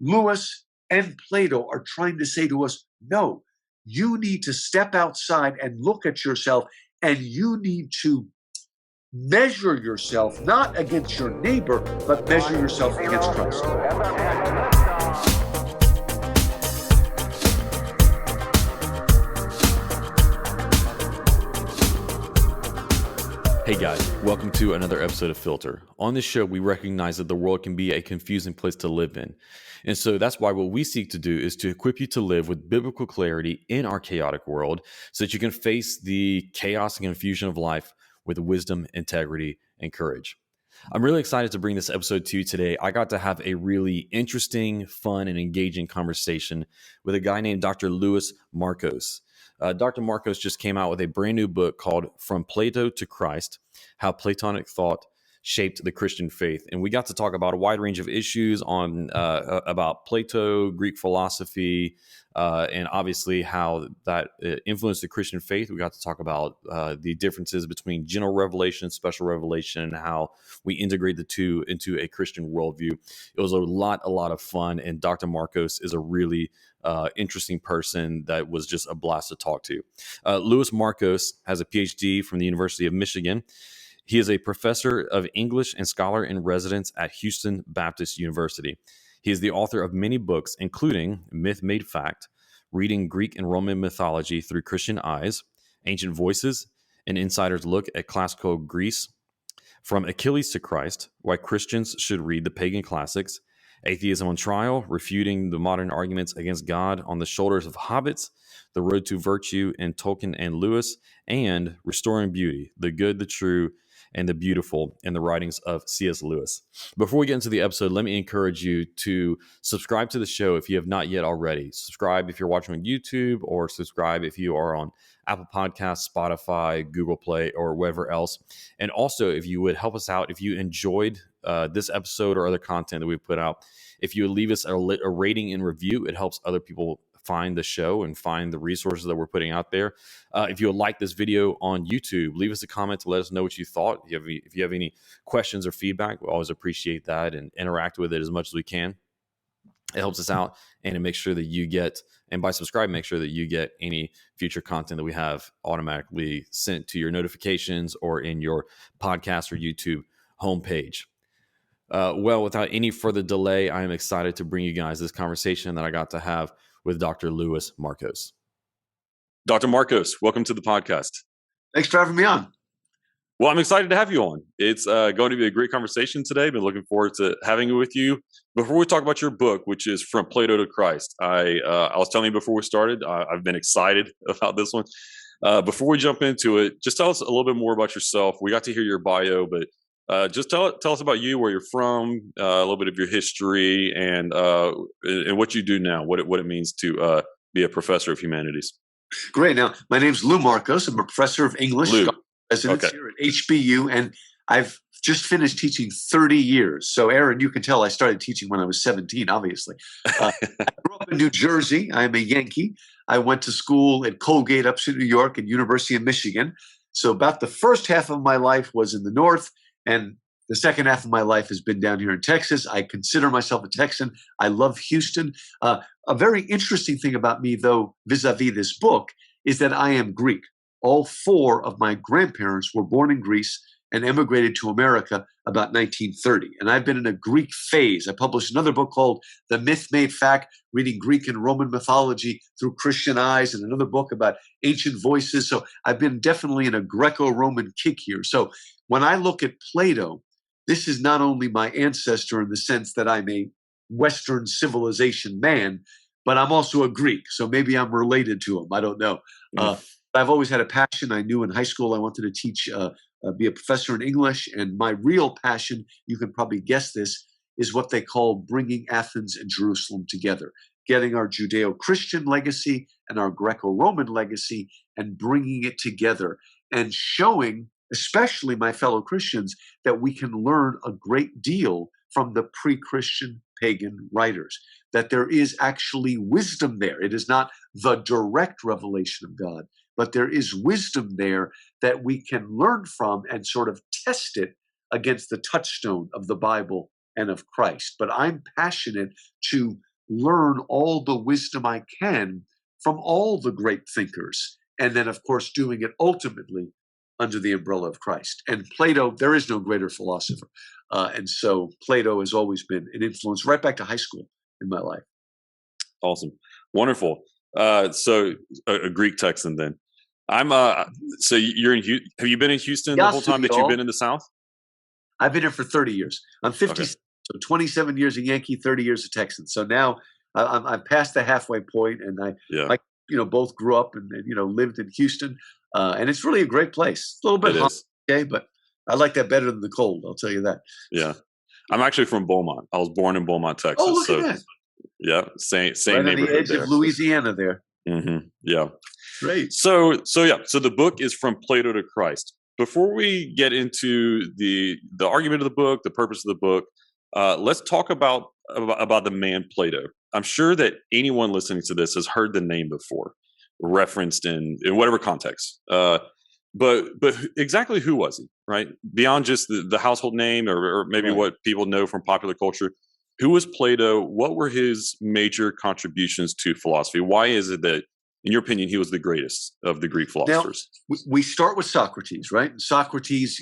Lewis and Plato are trying to say to us, no, you need to step outside and look at yourself, and you need to measure yourself not against your neighbor, but measure yourself against Christ. Hey guys, welcome to another episode of Filter. On this show, we recognize that the world can be a confusing place to live in. And so that's why what we seek to do is to equip you to live with biblical clarity in our chaotic world so that you can face the chaos and confusion of life with wisdom, integrity, and courage. I'm really excited to bring this episode to you today. I got to have a really interesting, fun, and engaging conversation with a guy named Dr. Louis Markos. Dr. Markos just came out with a brand new book called From Plato to Christ, How Platonic Thought Shaped the Christian Faith. And we got to talk about a wide range of issues on about Plato, Greek philosophy, and obviously how that influenced the Christian faith. We got to talk about the differences between general revelation, special revelation, and how we integrate the two into a Christian worldview. It was a lot of fun, and Dr. Markos is a really interesting person that was just a blast to talk to. Louis Markos has a Ph.D. from the University of Michigan. He is a professor of English and scholar in residence at Houston Baptist University. He is the author of many books, including Myth Made Fact, Reading Greek and Roman Mythology Through Christian Eyes, Ancient Voices, An Insider's Look at Classical Greece, From Achilles to Christ, Why Christians Should Read the Pagan Classics, Atheism on Trial, Refuting the Modern Arguments Against God on the Shoulders of Hobbits, The Road to Virtue in Tolkien and Lewis, and Restoring Beauty, the Good, the True, and the Beautiful in the writings of C.S. Lewis. Before we get into the episode, let me encourage you to subscribe to the show if you have not yet already. Subscribe if you're watching on YouTube, or subscribe if you are on Apple Podcasts, Spotify, Google Play, or wherever else. And also, if you would help us out, if you enjoyed this episode or other content that we've put out, if you would leave us a rating and review, it helps other people find the show and find the resources that we're putting out there. If you would like this video on YouTube, leave us a comment to let us know what you thought. If you have any questions or feedback, we always appreciate that and interact with it as much as we can. It helps us out, and it makes sure that you get, and by subscribing, make sure that you get any future content that we have automatically sent to your notifications or in your podcast or YouTube homepage. Well, without any further delay, I am excited to bring you guys this conversation that I got to have with Dr. Louis Markos. Dr. Markos, welcome to the podcast. Thanks for having me on. Well, I'm excited to have you on. It's going to be a great conversation today. Been looking forward to having it with you. Before we talk about your book, which is From Plato to Christ, I was telling you before we started, I've been excited about this one. Before we jump into it, just tell us a little bit more about yourself. We got to hear your bio, but just tell us about you, where you're from, a little bit of your history, and what you do now, what it means to be a professor of humanities. Great. Now, my name's Louis Markos. I'm a professor of English residence here at HBU, and I've just finished teaching 30 years. So, Aaron, you can tell I started teaching when I was 17, obviously. I grew up in New Jersey. I'm a Yankee. I went to school at Colgate, upstate New York, and University of Michigan. So about the first half of my life was in the North, and the second half of my life has been down here in Texas. I consider myself a Texan. I love Houston. A very interesting thing about me, though, vis-a-vis this book, is that I am Greek. All four of my grandparents were born in Greece and emigrated to America about 1930. And I've been in a Greek phase. I published another book called The Myth Made Fact, Reading Greek and Roman Mythology Through Christian Eyes, and another book about Ancient Voices. So I've been definitely in a Greco-Roman kick here. So when I look at Plato, this is not only my ancestor in the sense that I'm a Western civilization man, but I'm also a Greek. So maybe I'm related to him. I don't know. I've always had a passion. I knew in high school I wanted to teach, be a professor in English. And my real passion, you can probably guess this, is what they call bringing Athens and Jerusalem together, getting our Judeo-Christian legacy and our Greco-Roman legacy and bringing it together and showing, especially my fellow Christians, that we can learn a great deal from the pre-Christian pagan writers, that there is actually wisdom there. It is not the direct revelation of God, but there is wisdom there that we can learn from and sort of test it against the touchstone of the Bible and of Christ. But I'm passionate to learn all the wisdom I can from all the great thinkers. And then, of course, doing it ultimately under the umbrella of Christ. And Plato, there is no greater philosopher. And so Plato has always been an influence right back to high school in my life. Awesome. Wonderful. So a Greek Texan then. So you're in, have you been in Houston the whole time that you've been in the South? I've been here for 30 years. I'm 50, so 27 years a Yankee, 30 years a Texan. So now I'm past the halfway point, and I both grew up and lived in Houston, and it's really a great place. A little bit hot, okay, but I like that better than the cold. I'll tell you that. Yeah, I'm actually from Beaumont. I was born in Beaumont, Texas. Oh, look at that. Yeah, same right neighborhood on the edge there. of Louisiana there. Mm-hmm. Yeah, great. So the book is From Plato to Christ. Before we get into the argument of the book, the purpose of the book, let's talk about the man Plato. I'm sure that anyone listening to this has heard the name before, referenced in whatever context. But exactly who was he, right? Beyond just the household name or maybe what people know from popular culture, who was Plato? What were his major contributions to philosophy? Why is it that, in your opinion, he was the greatest of the Greek philosophers? Now, we start with Socrates, right? Socrates,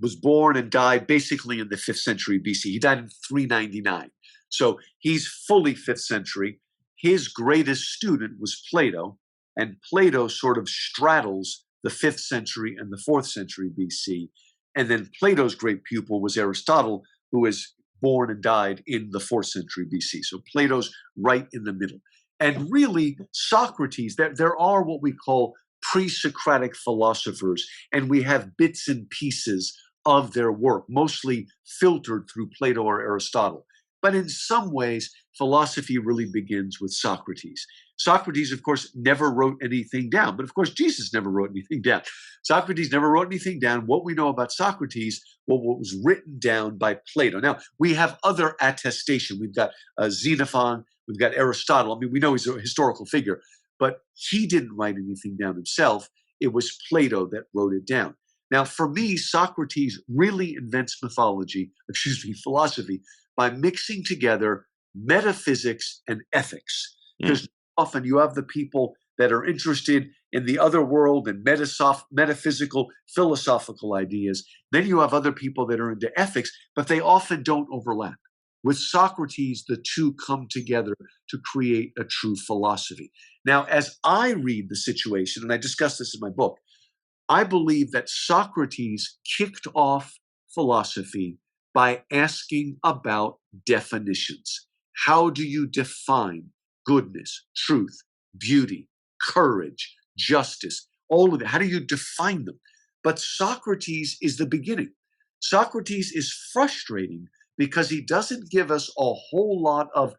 was born and died basically in the 5th century BC. He died in 399. So he's fully 5th century. His greatest student was Plato, and Plato sort of straddles the 5th century and the 4th century BC. And then Plato's great pupil was Aristotle, who is born and died in the 4th century BC. So Plato's right in the middle. And really, Socrates, there are what we call pre-Socratic philosophers, and we have bits and pieces of their work, mostly filtered through Plato or Aristotle. But in some ways, philosophy really begins with Socrates. Socrates, of course, never wrote anything down, but of course, Jesus never wrote anything down. Socrates never wrote anything down. What we know about Socrates, what was written down by Plato. Now, we have other attestation. We've got Xenophon, we've got Aristotle. I mean, we know he's a historical figure, but he didn't write anything down himself. It was Plato that wrote it down. Now, for me, Socrates really invents philosophy, by mixing together metaphysics and ethics. Because often you have the people that are interested in the other world and metaphysical, philosophical ideas. Then you have other people that are into ethics, but they often don't overlap. With Socrates, the two come together to create a true philosophy. Now, as I read the situation, and I discuss this in my book, I believe that Socrates kicked off philosophy by asking about definitions. How do you define goodness, truth, beauty, courage, justice, all of it? How do you define them? But Socrates is the beginning. Socrates is frustrating because he doesn't give us a whole lot of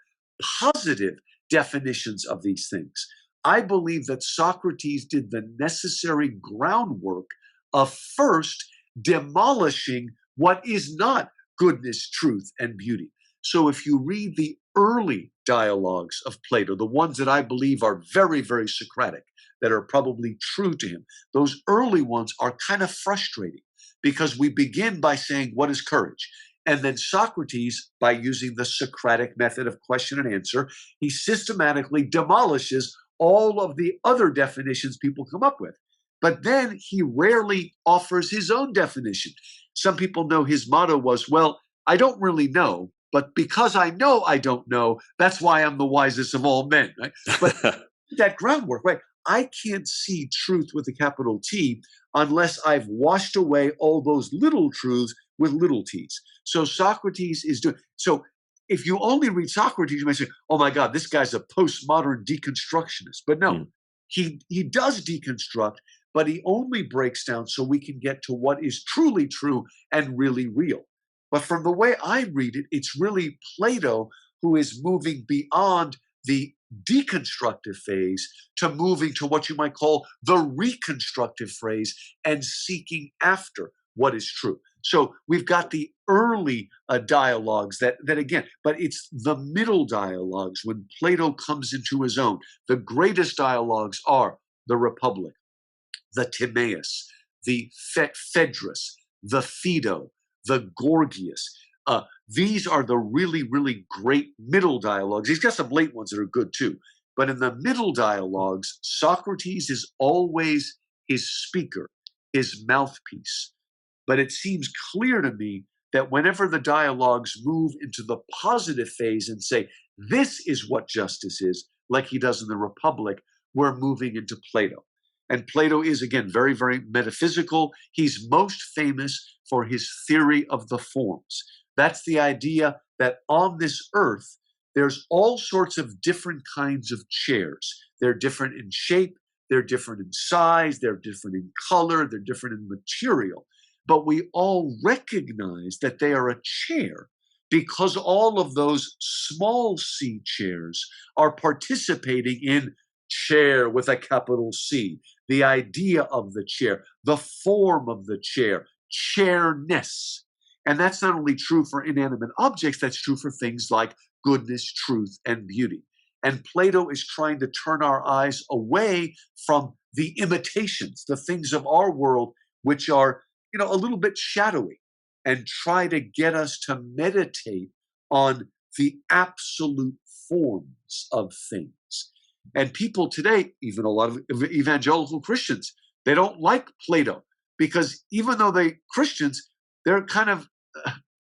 positive definitions of these things. I believe that Socrates did the necessary groundwork of first demolishing what is not goodness, truth, and beauty. So if you read the early dialogues of Plato, the ones that I believe are very, very Socratic, that are probably true to him, those early ones are kind of frustrating because we begin by saying, what is courage? And then Socrates, by using the Socratic method of question and answer, he systematically demolishes all of the other definitions people come up with. But then he rarely offers his own definition. Some people know his motto was, well, I don't really know, but because I know I don't know, that's why I'm the wisest of all men. Right? But that groundwork, right? I can't see truth with a capital T unless I've washed away all those little truths with little t's. So Socrates is doing, so if you only read Socrates, you might say, oh my God, this guy's a postmodern deconstructionist. But no, he does deconstruct, but he only breaks down so we can get to what is truly true and really real. But from the way I read it, it's really Plato who is moving beyond the deconstructive phase to moving to what you might call the reconstructive phase and seeking after what is true. So we've got the early dialogues that again, but it's the middle dialogues when Plato comes into his own. The greatest dialogues are the Republic, the Timaeus, the Phaedrus, the Phaedo, the Gorgias. These are the really, really great middle dialogues. He's got some late ones that are good too. But in the middle dialogues, Socrates is always his speaker, his mouthpiece. But it seems clear to me that whenever the dialogues move into the positive phase and say, this is what justice is, like he does in the Republic, we're moving into Plato. And Plato is, again, very, very metaphysical. He's most famous for his theory of the forms. That's the idea that on this earth, there's all sorts of different kinds of chairs. They're different in shape, they're different in size, they're different in color, they're different in material. But we all recognize that they are a chair because all of those small c chairs are participating in chair with a capital C, the idea of the chair, the form of the chair, chairness. And that's not only true for inanimate objects, that's true for things like goodness, truth, and beauty. And Plato is trying to turn our eyes away from the imitations, the things of our world, which are, a little bit shadowy, and try to get us to meditate on the absolute forms of things. And people today, even a lot of evangelical Christians, they don't like Plato because even though they're Christians, they're kind of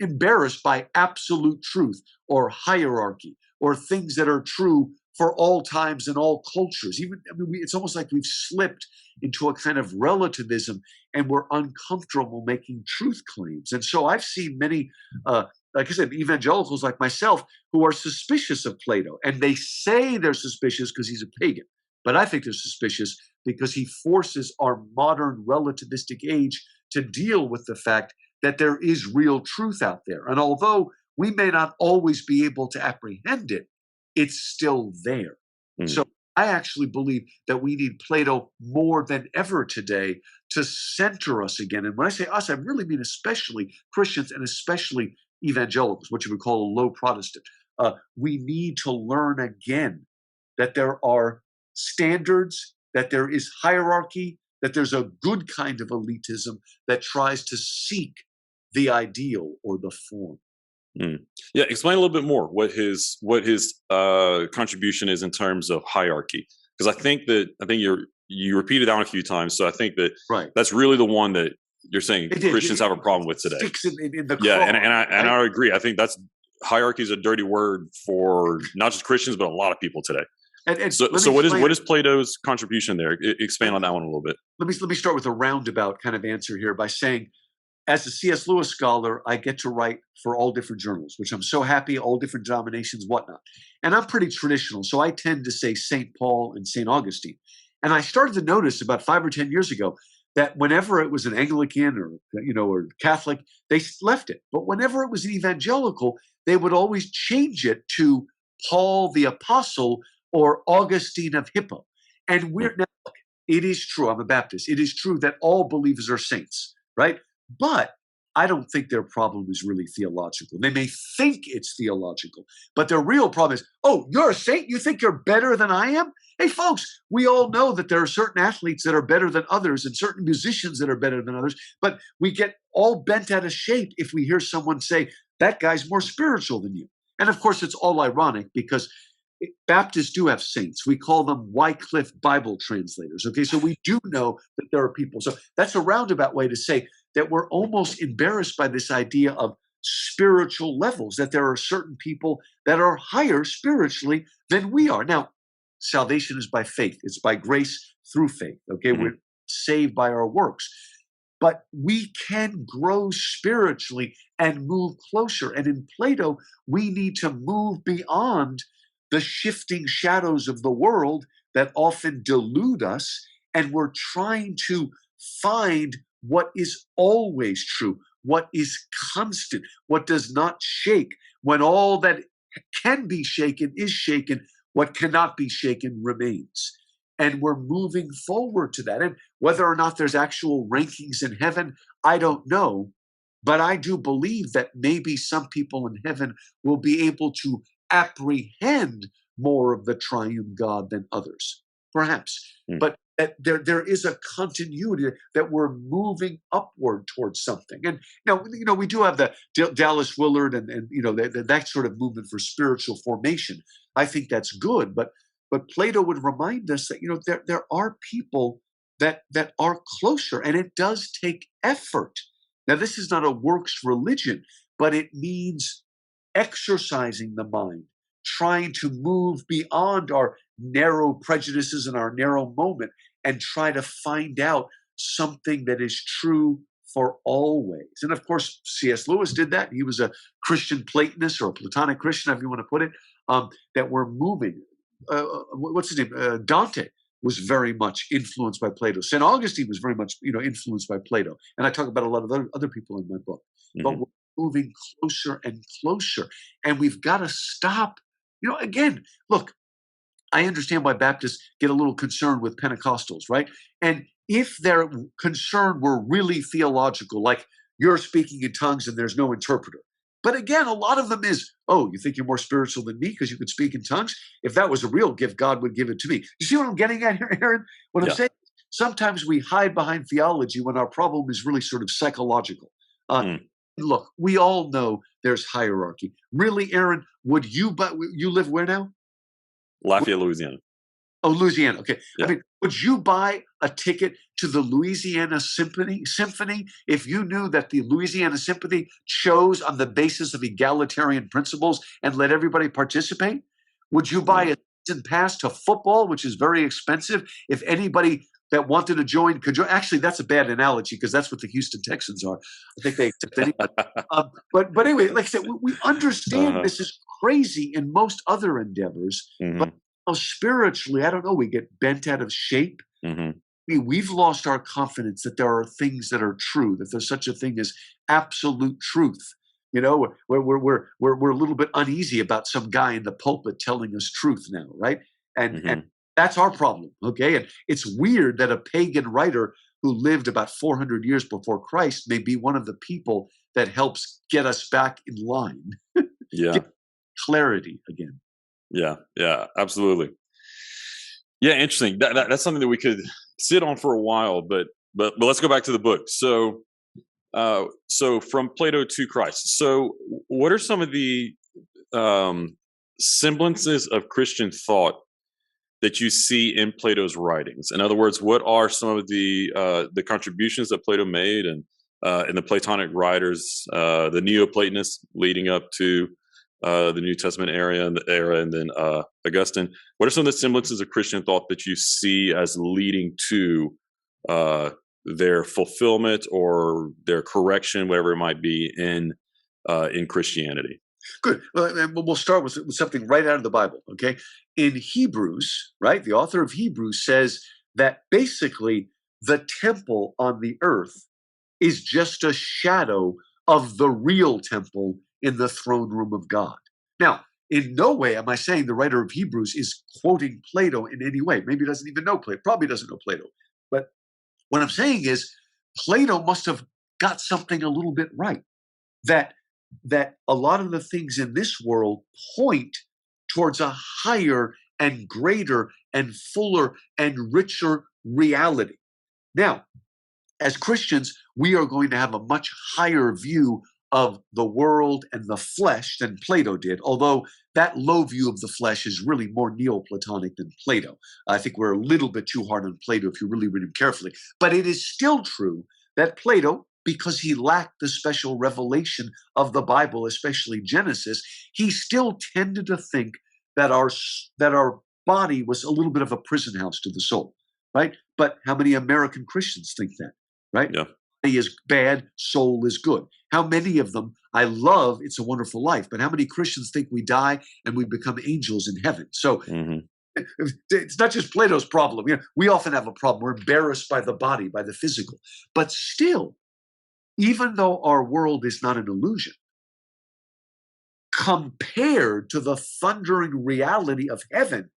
embarrassed by absolute truth or hierarchy or things that are true for all times and all cultures. It's almost like we've slipped into a kind of relativism and we're uncomfortable making truth claims. And so I've seen many, like I said, evangelicals like myself who are suspicious of Plato. And they say they're suspicious because he's a pagan. But I think they're suspicious because he forces our modern relativistic age to deal with the fact that there is real truth out there. And although we may not always be able to apprehend it, it's still there. So I actually believe that we need Plato more than ever today to center us again. And when I say us, I really mean especially Christians and especially evangelicals, what you would call a low Protestant. We need to learn again that there are standards, that there is hierarchy, that there's a good kind of elitism that tries to seek the ideal or the form. Yeah, explain a little bit more what his contribution is in terms of hierarchy, because I think you repeated that one a few times, so I think that that's really the one that you're saying Christians have a problem with today. In the I agree. I think that's hierarchy is a dirty word for not just Christians but a lot of people today. So what is Plato's contribution there? Expand on that one a little bit. Let me start with a roundabout kind of answer here by saying, as a C.S. Lewis scholar, I get to write for all different journals, which I'm so happy, all different denominations, whatnot. And I'm pretty traditional, so I tend to say St. Paul and St. Augustine. And I started to notice about 5 or 10 years ago that whenever it was an Anglican or Catholic, they left it. But whenever it was an evangelical, they would always change it to Paul the Apostle or Augustine of Hippo. And now, it is true, I'm a Baptist, it is true that all believers are saints, right? But I don't think their problem is really theological. They may think it's theological, but their real problem is, oh, you're a saint? You think you're better than I am? Hey, folks, we all know that there are certain athletes that are better than others and certain musicians that are better than others, but we get all bent out of shape if we hear someone say, that guy's more spiritual than you. And of course, it's all ironic because Baptists do have saints. We call them Wycliffe Bible translators. Okay, so we do know that there are people. So that's a roundabout way to say that we're almost embarrassed by this idea of spiritual levels, that there are certain people that are higher spiritually than we are. Now, salvation is by faith. It's by grace through faith. Okay, we're saved by our works. But we can grow spiritually and move closer. And in Plato, we need to move beyond the shifting shadows of the world that often delude us, and we're trying to find what is always true, what is constant, what does not shake. When all that can be shaken is shaken, what cannot be shaken remains. And we're moving forward to that. And whether or not there's actual rankings in heaven, I don't know. But I do believe that maybe some people in heaven will be able to apprehend more of the triune God than others, perhaps. But that there is a continuity, that we're moving upward towards something. And we do have the Dallas Willard and that sort of movement for spiritual formation. I think that's good, but Plato would remind us that there are people that are closer, and it does take effort. Now, this is not a works religion, but it means exercising the mind, trying to move beyond our narrow prejudices and our narrow moment and try to find out something that is true for always. And of course, C.S. Lewis did that. He was a Christian Platonist, or a Platonic Christian, however you want to put it, that we're moving. What's his name? Dante was very much influenced by Plato. St. Augustine was very much influenced by Plato. And I talk about a lot of other people in my book. But we're moving closer and closer. And we've got to stop. Again, look, I understand why Baptists get a little concerned with Pentecostals, right? And if their concern were really theological, like you're speaking in tongues and there's no interpreter. But again, a lot of them is, oh, you think you're more spiritual than me because you could speak in tongues? If that was a real gift, God would give it to me. You see what I'm getting at here, Aaron? What I'm saying, sometimes we hide behind theology when our problem is really sort of psychological. Look, we all know there's hierarchy. Really, Aaron, would you live where now? Lafayette, Louisiana. Oh, Louisiana. Okay. Yeah. I mean, would you buy a ticket to the Louisiana Symphony if you knew that the Louisiana Symphony chose on the basis of egalitarian principles and let everybody participate? Would you buy a season pass to football, which is very expensive, if anybody that wanted to join could join? Actually, that's a bad analogy because that's what the Houston Texans are. I think they accept anybody. But anyway, like I said, we understand this is crazy in most other endeavors, but spiritually, I don't know, we get bent out of shape. We've lost our confidence that there are things that are true, that there's such a thing as absolute truth. We're a little bit uneasy about some guy in the pulpit telling us truth now, right? And that's our problem, okay? And it's weird that a pagan writer who lived about 400 years before Christ may be one of the people that helps get us back in line. Get clarity again. Yeah, absolutely. Yeah, interesting. That's something that we could sit on for a while, but let's go back to the book. So from Plato to Christ. So what are some of the semblances of Christian thought that you see in Plato's writings? In other words, what are some of the contributions that Plato made and the Platonic writers, the Neoplatonists leading up to the New Testament era, and then Augustine? What are some of the semblances of Christian thought that you see as leading to their fulfillment or their correction, whatever it might be, in Christianity? Good. Well, we'll start with something right out of the Bible, okay? In Hebrews, right, the author of Hebrews says that basically the temple on the earth is just a shadow of the real temple in the throne room of God. Now, in no way am I saying the writer of Hebrews is quoting Plato in any way. Maybe he doesn't even know Plato, probably doesn't know Plato. But what I'm saying is Plato must have got something a little bit right, that a lot of the things in this world point towards a higher and greater and fuller and richer reality. Now, as Christians, we are going to have a much higher view of the world and the flesh than Plato did, although that low view of the flesh is really more Neoplatonic than Plato. I think we're a little bit too hard on Plato if you really read him carefully. But it is still true that Plato, because he lacked the special revelation of the Bible, especially Genesis, he still tended to think that our body was a little bit of a prison house to the soul, right? But how many American Christians think that, right? Yeah. Body is bad, soul is good. How many of them, I love It's a Wonderful Life, but how many Christians think we die and we become angels in heaven? So it's not just Plato's problem. We often have a problem. We're embarrassed by the body, by the physical. But still, even though our world is not an illusion, compared to the thundering reality of heaven,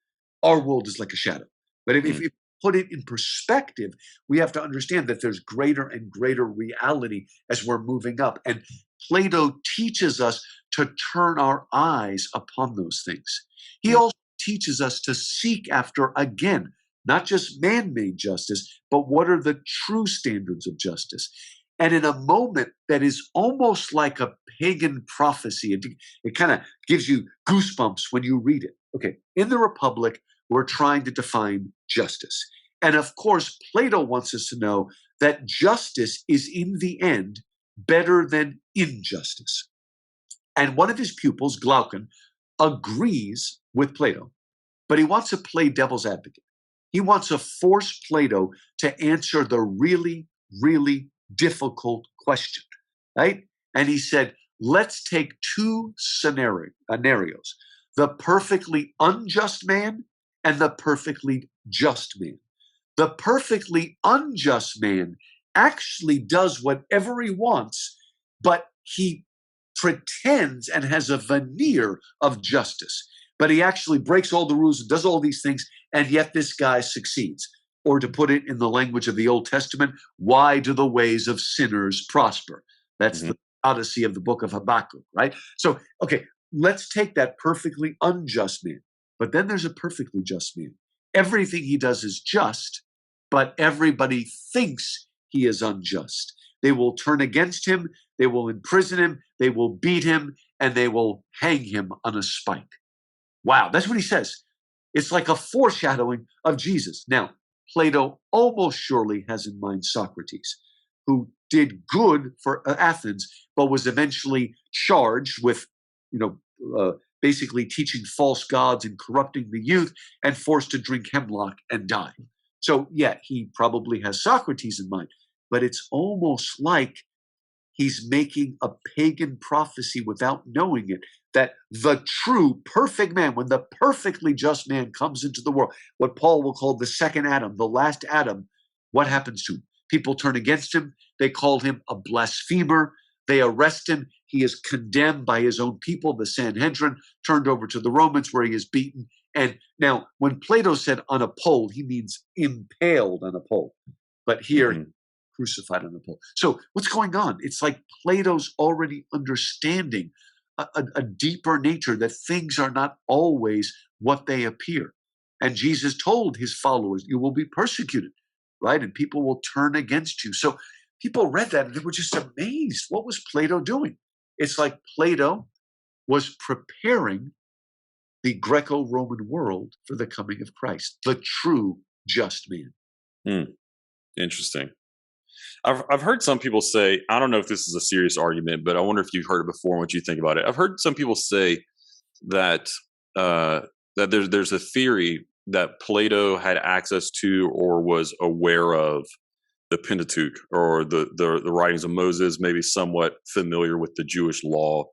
our world is like a shadow. But if you put it in perspective, we have to understand that there's greater and greater reality as we're moving up. And Plato teaches us to turn our eyes upon those things. He also teaches us to seek after, again, not just man-made justice, but what are the true standards of justice? And in a moment that is almost like a pagan prophecy, it kind of gives you goosebumps when you read it. Okay, in the Republic, we're trying to define justice. And of course, Plato wants us to know that justice is in the end better than injustice. And one of his pupils, Glaucon, agrees with Plato, but he wants to play devil's advocate. He wants to force Plato to answer the really, really difficult question, right? And he said, let's take two scenarios, the perfectly unjust man and the perfectly just man. The perfectly unjust man actually does whatever he wants, but he pretends and has a veneer of justice. But he actually breaks all the rules and does all these things, and yet this guy succeeds. Or to put it in the language of the Old Testament, why do the ways of sinners prosper? That's the odyssey of the book of Habakkuk, right? So, okay, let's take that perfectly unjust man. But then there's a perfectly just man. Everything he does is just, but everybody thinks he is unjust. They will turn against him, they will imprison him, they will beat him, and they will hang him on a spike. Wow, that's what he says. It's like a foreshadowing of Jesus. Now, Plato almost surely has in mind Socrates, who did good for Athens, but was eventually charged with, basically teaching false gods and corrupting the youth and forced to drink hemlock and die. So, yeah, he probably has Socrates in mind, but it's almost like he's making a pagan prophecy without knowing it, that the true perfect man, when the perfectly just man comes into the world, what Paul will call the second Adam, the last Adam, what happens to him? People turn against him. They call him a blasphemer. They arrest him. He is condemned by his own people, the Sanhedrin, turned over to the Romans where he is beaten. And now, when Plato said on a pole, he means impaled on a pole. But here, crucified on a pole. So what's going on? It's like Plato's already understanding a deeper nature, that things are not always what they appear. And Jesus told his followers, you will be persecuted, right? And people will turn against you. So people read that and they were just amazed. What was Plato doing? It's like Plato was preparing the Greco-Roman world for the coming of Christ, the true just man. Interesting. I've heard some people say, I don't know if this is a serious argument, but I wonder if you've heard it before and what you think about it. I've heard some people say that that there's a theory that Plato had access to or was aware of the Pentateuch, or the writings of Moses, maybe somewhat familiar with the Jewish law.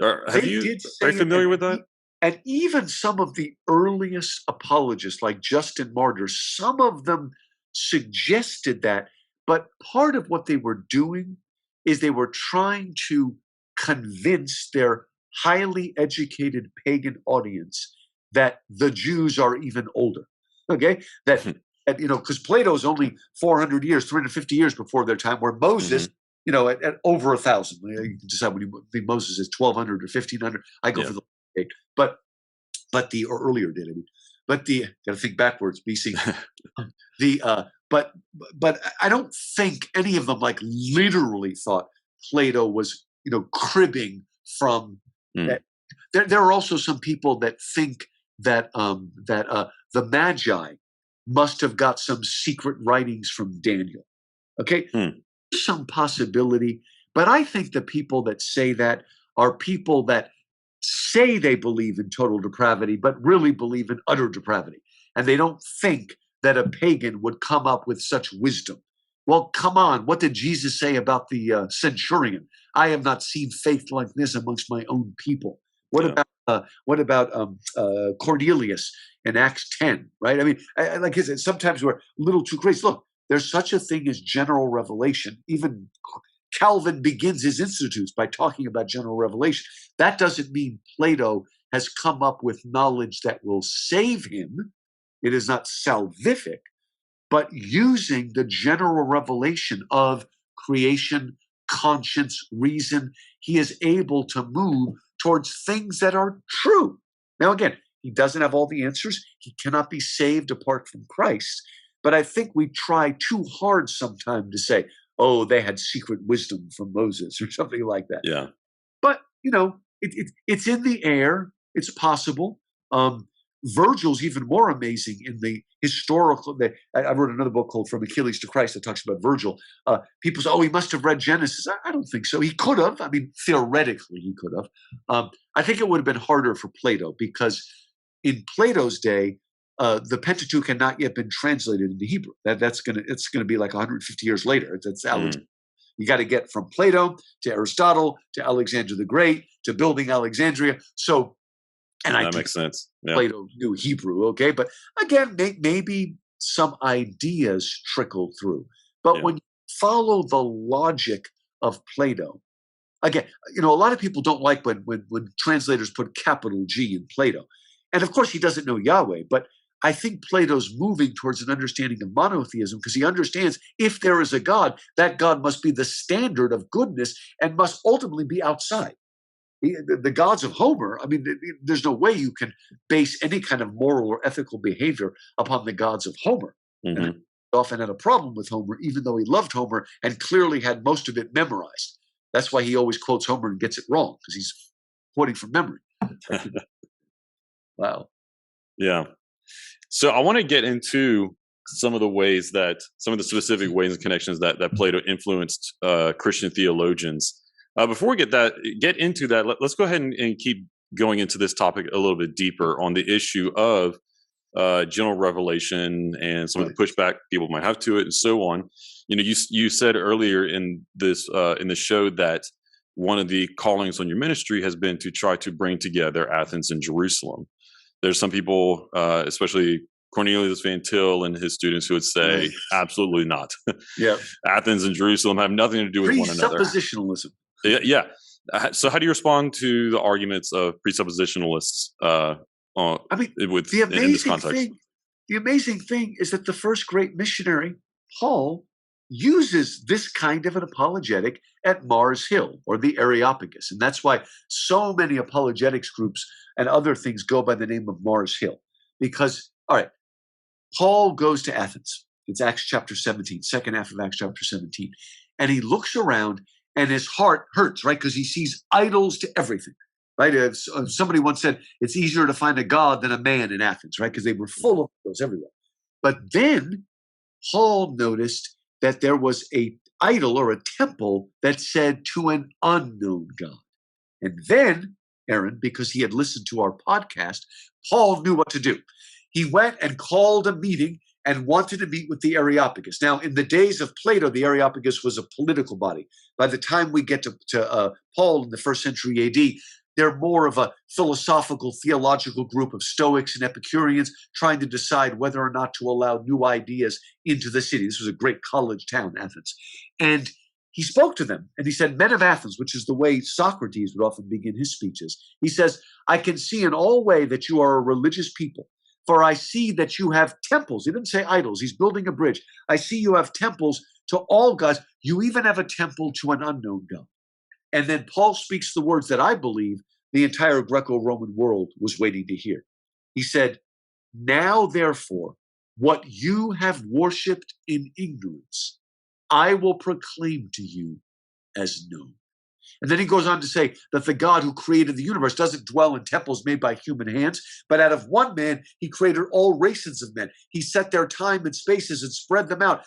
Are you familiar with that? And even some of the earliest apologists, like Justin Martyr, some of them suggested that. But part of what they were doing is they were trying to convince their highly educated pagan audience that the Jews are even older. Okay, because Plato is only 400 years, 350 years before their time, where Moses, at over 1,000. You can decide when you think Moses is 1,200 or 1,500. I go for the date, but the earlier date. But got to think backwards, BC. But I don't think any of them literally thought Plato was cribbing from that. There are also some people that think that the Magi must have got some secret writings from Daniel. Okay, some possibility, but I think the people that say that are people that say they believe in total depravity, but really believe in utter depravity, and they don't think that a pagan would come up with such wisdom. Well, come on. What did Jesus say about the centurion? I have not seen faith like this amongst my own people. What about Cornelius in Acts 10, right? I mean, like I said, sometimes we're a little too crazy. Look, there's such a thing as general revelation. Even Calvin begins his Institutes by talking about general revelation. That doesn't mean Plato has come up with knowledge that will save him. It is not salvific, but using the general revelation of creation, conscience, reason, he is able to move towards things that are true. Now, again, He doesn't have all the answers. He cannot be saved apart from Christ. But I think we try too hard sometimes to say, oh, they had secret wisdom from Moses or something like that. Yeah. But, it's in the air. It's possible. Virgil's even more amazing in the historical. I wrote another book called From Achilles to Christ that talks about Virgil. People say, oh, he must have read Genesis. I don't think so. He could have. I mean, theoretically, he could have. I think it would have been harder for Plato because in Plato's day, the Pentateuch had not yet been translated into Hebrew. It's going to be like 150 years later. You got to get from Plato to Aristotle to Alexander the Great to building Alexandria. That makes sense. Yeah. Plato knew Hebrew, okay? But again, maybe some ideas trickle through. But when you follow the logic of Plato, again, a lot of people don't like when translators put capital G in Plato. And of course, he doesn't know Yahweh, but I think Plato's moving towards an understanding of monotheism because he understands if there is a God, that God must be the standard of goodness and must ultimately be outside. The gods of Homer, I mean, there's no way you can base any kind of moral or ethical behavior upon the gods of Homer. Mm-hmm. And he often had a problem with Homer, even though he loved Homer and clearly had most of it memorized. That's why he always quotes Homer and gets it wrong, because he's quoting from memory. Wow. Yeah. So I want to get into some of the specific ways and connections that Plato influenced Christian theologians. Before we get into that, let's go ahead and keep going into this topic a little bit deeper on the issue of general revelation and some of the pushback people might have to it and so on. You said earlier in the show that one of the callings on your ministry has been to try to bring together Athens and Jerusalem. There's some people, especially Cornelius Van Til and his students, who would say, absolutely not. Yeah, Athens and Jerusalem have nothing to do with one another. Presuppositionalism. Yeah. So how do you respond to the arguments of presuppositionalists in this context? The amazing thing is that the first great missionary, Paul, uses this kind of an apologetic at Mars Hill, or the Areopagus. And that's why so many apologetics groups and other things go by the name of Mars Hill. Because, all right, Paul goes to Athens. It's Acts chapter 17, second half of Acts chapter 17. And he looks around and his heart hurts, right? Because he sees idols to everything, right? Somebody once said, it's easier to find a god than a man in Athens, right? Because they were full of idols everywhere. But then Paul noticed that there was a idol or a temple that said to an unknown God. And then, Aaron, because he had listened to our podcast, Paul knew what to do. He went and called a meeting and wanted to meet with the Areopagus. Now, in the days of Plato, the Areopagus was a political body. By the time we get to Paul in the first century AD, they're more of a philosophical, theological group of Stoics and Epicureans trying to decide whether or not to allow new ideas into the city. This was a great college town, Athens. And he spoke to them and he said, men of Athens, which is the way Socrates would often begin his speeches. He says, I can see in all way that you are a religious people. For I see that you have temples. He didn't say idols. He's building a bridge. I see you have temples to all gods. You even have a temple to an unknown God. And then Paul speaks the words that I believe the entire Greco-Roman world was waiting to hear. He said, now, therefore, what you have worshipped in ignorance, I will proclaim to you as known. And then he goes on to say that the God who created the universe doesn't dwell in temples made by human hands, but out of one man, he created all races of men. He set their time and spaces and spread them out,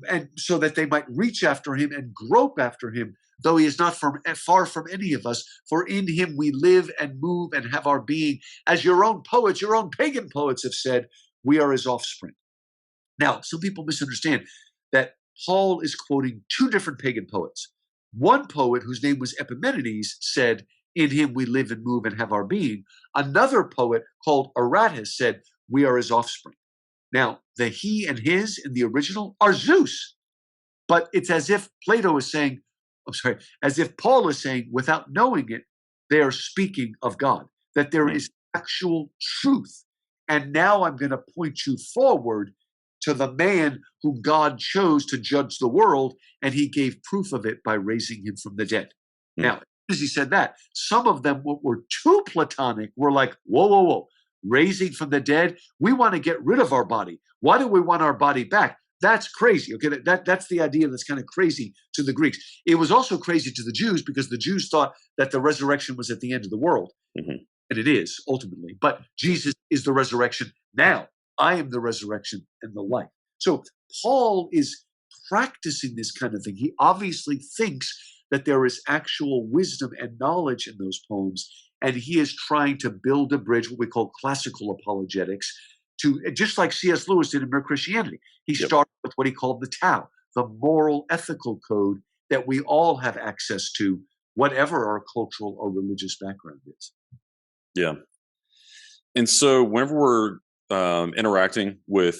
and so that they might reach after him and grope after him, though he is not far from any of us. For in him we live and move and have our being. As your own poets, your own pagan poets have said, we are his offspring. Now, some people misunderstand that Paul is quoting two different pagan poets. One poet, whose name was Epimenides, said, in him we live and move and have our being. Another poet called Aratus said, we are his offspring. Now, the he and his in the original are Zeus. But it's as if Plato is saying, as if Paul is saying, without knowing it, they are speaking of God, that there is actual truth. And now I'm going to point you forward to the man whom God chose to judge the world, and he gave proof of it by raising him from the dead. Now, as he said that, some of them were too Platonic were like, whoa, whoa, whoa, raising from the dead. We want to get rid of our body. Why do we want our body back? That's crazy. Okay, that's the idea that's kind of crazy to the Greeks. It was also crazy to the Jews because the Jews thought that the resurrection was at the end of the world. Mm-hmm. And it is ultimately. But Jesus is the resurrection now. I am the resurrection and the life. So Paul is practicing this kind of thing. He obviously thinks that there is actual wisdom and knowledge in those poems. And he is trying to build a bridge, what we call classical apologetics, to just like C.S. Lewis did in Mere Christianity. He started with what he called the Tao, the moral ethical code that we all have access to, whatever our cultural or religious background is. Yeah. And so whenever we're interacting with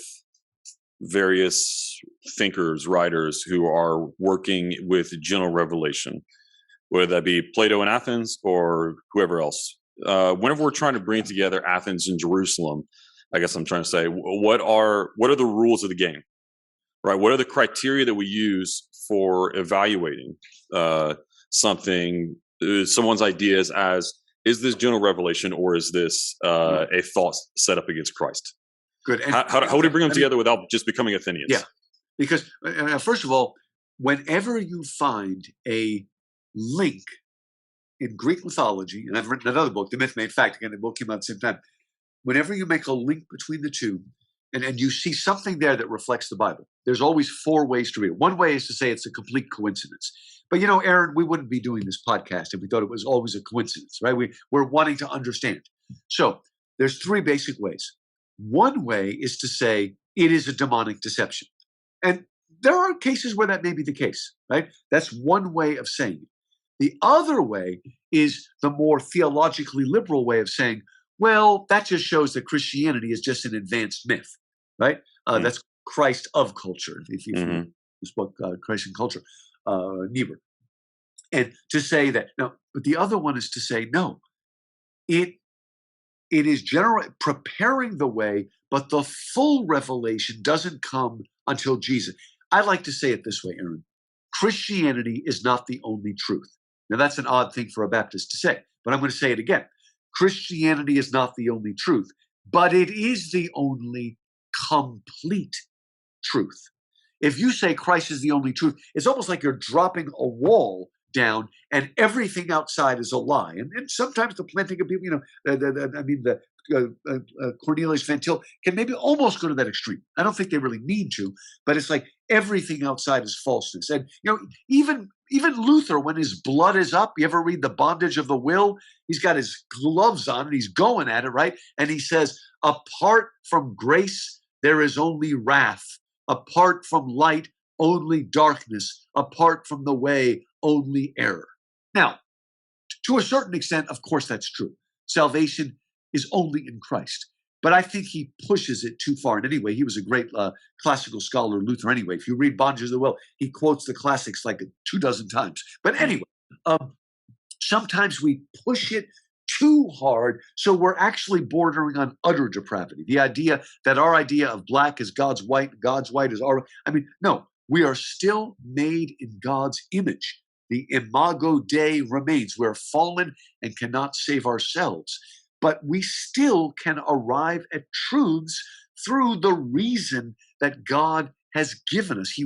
various thinkers, writers who are working with general revelation, whether that be Plato in Athens or whoever else, whenever we're trying to bring together Athens and Jerusalem, I guess I'm trying to say, what are the rules of the game, right? What are the criteria that we use for evaluating something, someone's ideas as, is this general revelation or is this a thought set up against Christ? Good. And how would we bring them together without just becoming Athenians? Yeah, because first of all, whenever you find a link in Greek mythology, and I've written another book, The Myth Made Fact, again, the book came out at the same time. Whenever you make a link between the two, and you see something there that reflects the Bible, there's always four ways to read it. One way is to say it's a complete coincidence. But Aaron, we wouldn't be doing this podcast if we thought it was always a coincidence, right? We're wanting to understand. So there's three basic ways. One way is to say it is a demonic deception. And there are cases where that may be the case, right? That's one way of saying it. The other way is the more theologically liberal way of saying, well, that just shows that Christianity is just an advanced myth, right? That's Christ of culture, if you this book, Christ and Culture, Niebuhr. And to say that, no, but the other one is to say, no, it is generally preparing the way, but the full revelation doesn't come until Jesus. I like to say it this way, Aaron. Christianity is not the only truth. Now, that's an odd thing for a Baptist to say, but I'm going to say it again. Christianity is not the only truth, but it is the only complete truth. If you say Christ is the only truth, it's almost like you're dropping a wall down and everything outside is a lie. And sometimes the planting of people, Cornelius Van Til can maybe almost go to that extreme. I don't think they really need to, but it's like everything outside is falseness. And, even Luther, when his blood is up, you ever read The Bondage of the Will? He's got his gloves on and he's going at it, right? And he says, apart from grace, there is only wrath. Apart from light, only darkness. Apart from the way, only error. Now, to a certain extent, of course, that's true. Salvation is only in Christ. But I think he pushes it too far. And anyway, he was a great classical scholar, Luther, anyway. If you read Bondage of the Will, he quotes the classics like 24 times. But anyway, sometimes we push it too hard, so we're actually bordering on utter depravity. The idea that our idea of black is God's white, God's white is our... no, we are still made in God's image. The imago Dei remains. We're fallen and cannot save ourselves. But we still can arrive at truths through the reason that God has given us.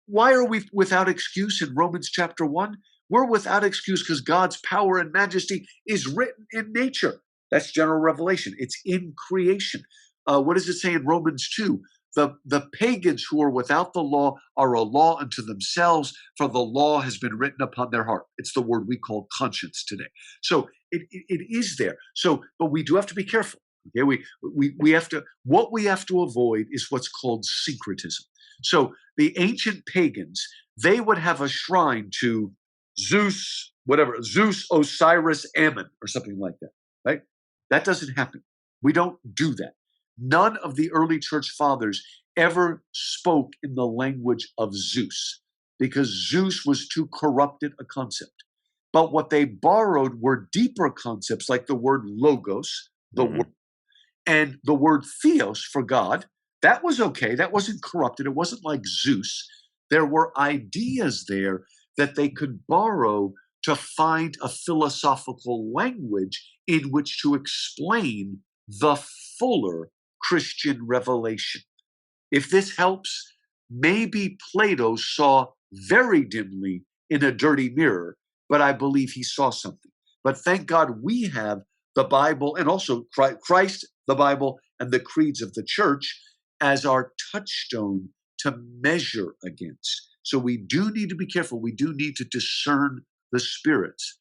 Why are we without excuse in Romans chapter 1? We're without excuse because God's power and majesty is written in nature. That's general revelation. It's in creation. What does it say in Romans 2? The pagans who are without the law are a law unto themselves, for the law has been written upon their heart. It's the word we call conscience today. So it is there. So, but we do have to be careful. Okay, we have to. What we have to avoid is what's called syncretism. So the ancient pagans, they would have a shrine to Zeus, Osiris, Ammon, or something like that. Right? That doesn't happen. We don't do that. None of the early church fathers ever spoke in the language of Zeus because Zeus was too corrupted a concept. But what they borrowed were deeper concepts like the word logos, the word, and the word theos for God. That was okay. That wasn't corrupted. It wasn't like Zeus. There were ideas there that they could borrow to find a philosophical language in which to explain the fuller Christian revelation. If this helps, maybe Plato saw very dimly in a dirty mirror, but I believe he saw something. But thank God we have the Bible, and also Christ, the Bible, and the creeds of the church as our touchstone to measure against. So we do need to be careful. We do need to discern the spirits.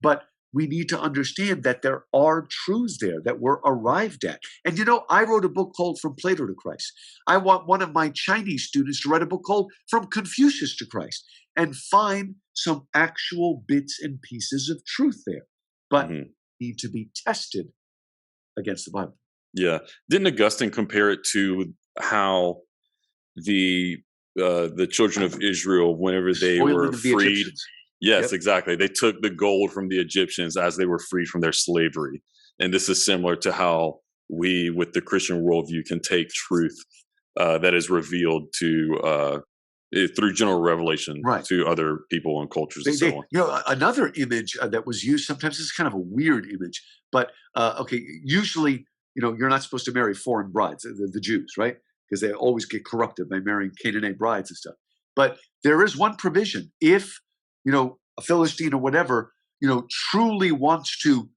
But we need to understand that there are truths there that we're arrived at. And I wrote a book called From Plato to Christ. I want one of my Chinese students to write a book called From Confucius to Christ and find some actual bits and pieces of truth there, but need to be tested against the Bible. Yeah. Didn't Augustine compare it to how the children of Israel, whenever they were freed, yes, yep. Exactly. They took the gold from the Egyptians as they were freed from their slavery. And this is similar to how we, with the Christian worldview, can take truth that is revealed to through general revelation to other people and cultures and so on. Another image that was used sometimes is kind of a weird image, but usually, you're not supposed to marry foreign brides, the Jews, right? Because they always get corrupted by marrying Canaanite brides and stuff. But there is one provision. If a Philistine or whatever, truly wants to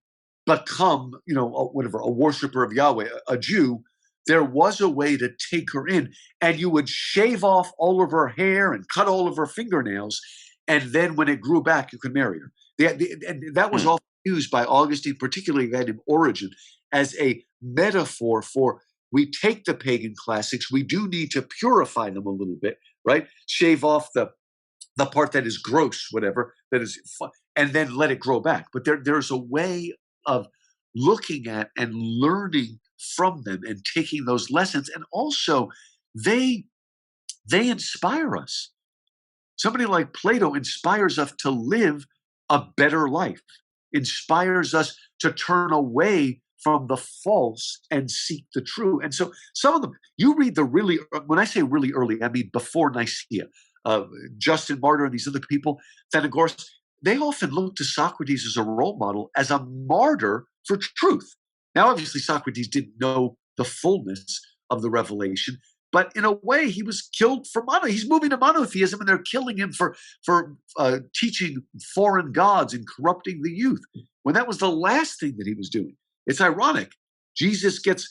become, a worshiper of Yahweh, a Jew, there was a way to take her in, and you would shave off all of her hair and cut all of her fingernails, and then when it grew back, you could marry her. And that was often used by Augustine, particularly a guy named Origen, as a metaphor for, we take the pagan classics, we do need to purify them a little bit, right? Shave off the part that is gross, whatever, that is fun, and then let it grow back. But there's a way of looking at and learning from them and taking those lessons. And also, they inspire us. Somebody like Plato inspires us to live a better life, inspires us to turn away from the false and seek the true. And so some of them, you read when I say really early, I mean before Nicaea, Justin Martyr and these other people, Thenagoras, they often look to Socrates as a role model, as a martyr for truth. Now, obviously, Socrates didn't know the fullness of the revelation, but in a way, he was killed for he's moving to monotheism, and they're killing him for teaching foreign gods and corrupting the youth, when that was the last thing that he was doing. It's ironic. Jesus gets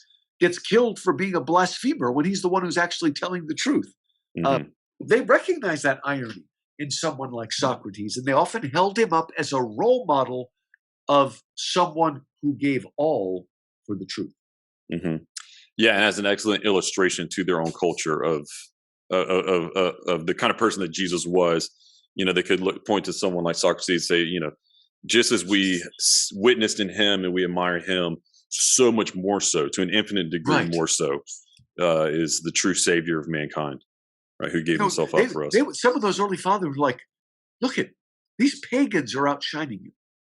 killed for being a blasphemer when he's the one who's actually telling the truth. They recognize that irony in someone like Socrates, and they often held him up as a role model of someone who gave all for the truth. Yeah, and as an excellent illustration to their own culture of the kind of person that Jesus was. They could point to someone like Socrates and say, just as we witnessed in him and we admire him, so much more so, to an infinite degree more so, is the true Savior of mankind, right? Who gave himself up for us. Some of those early fathers were like, look at these pagans are outshining you.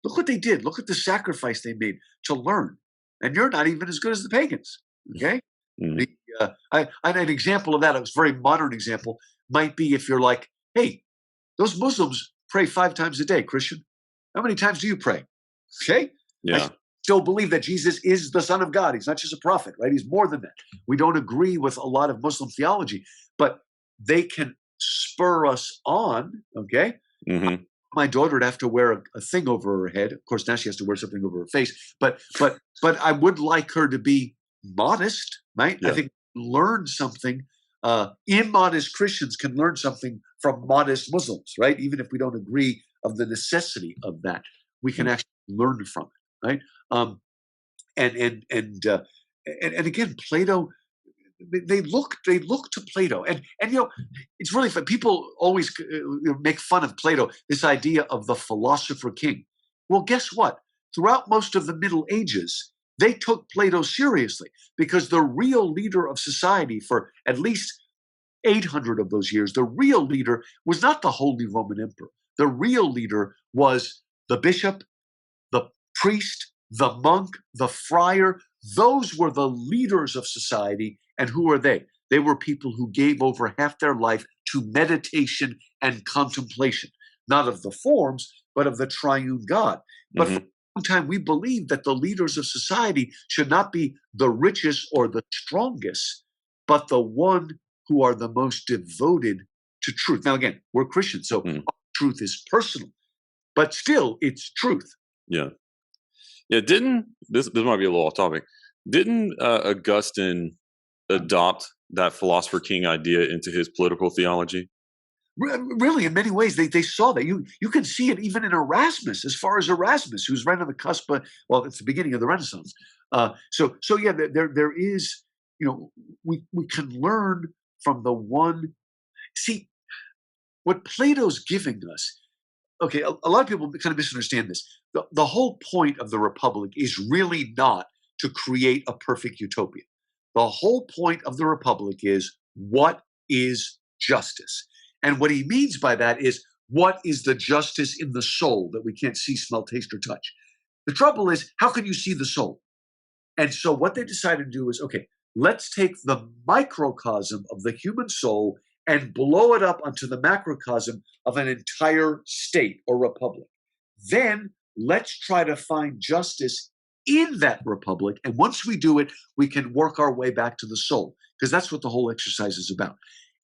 Look what they did. Look at the sacrifice they made to learn. And you're not even as good as the pagans. Okay? An example of that, a very modern example, might be if you're like, hey, those Muslims pray 5 times a day, Christian. How many times do you pray? Okay? Yeah. I still believe that Jesus is the Son of God. He's not just a prophet, right? He's more than that. We don't agree with a lot of Muslim theology, but they can spur us on, okay? My daughter would have to wear a thing over her head. Of course, now she has to wear something over her face. But I would like her to be modest, right? Yeah. I think learn something. Immodest Christians can learn something from modest Muslims, right? Even if we don't agree of the necessity of that, we can actually learn from it, right? And again, Plato. They look to Plato, and it's really fun. People always make fun of Plato, this idea of the philosopher king. Well, guess what? Throughout most of the Middle Ages, they took Plato seriously, because the real leader of society for at least 800 of those years, the real leader was not the Holy Roman Emperor. The real leader was the bishop, the priest, the monk, the friar. Those were the leaders of society. And who are they? They were people who gave over half their life to meditation and contemplation. not of the forms, but of the triune God. But for a long time, we believed that the leaders of society should not be the richest or the strongest, but the one who are the most devoted to truth. Now, again, we're Christians, so truth is personal, but still it's truth. Yeah. Yeah. This might be a little off topic. Didn't Augustine adopt that philosopher king idea into his political theology? Really, in many ways, they saw that. You can see it even in Erasmus, as far as Erasmus, who's right on the cusp of, well, it's the beginning of the Renaissance. So yeah, there is, we can learn from the one. See, what Plato's giving us, okay, a lot of people kind of misunderstand this. The whole point of the Republic is really not to create a perfect utopia. The whole point of the Republic is, what is justice? And what he means by that is, what is the justice in the soul that we can't see, smell, taste, or touch? The trouble is, how can you see the soul? And so what they decided to do is, okay, let's take the microcosm of the human soul and blow it up onto the macrocosm of an entire state or republic. Then let's try to find justice in that republic. And once we do it, we can work our way back to the soul, because that's what the whole exercise is about.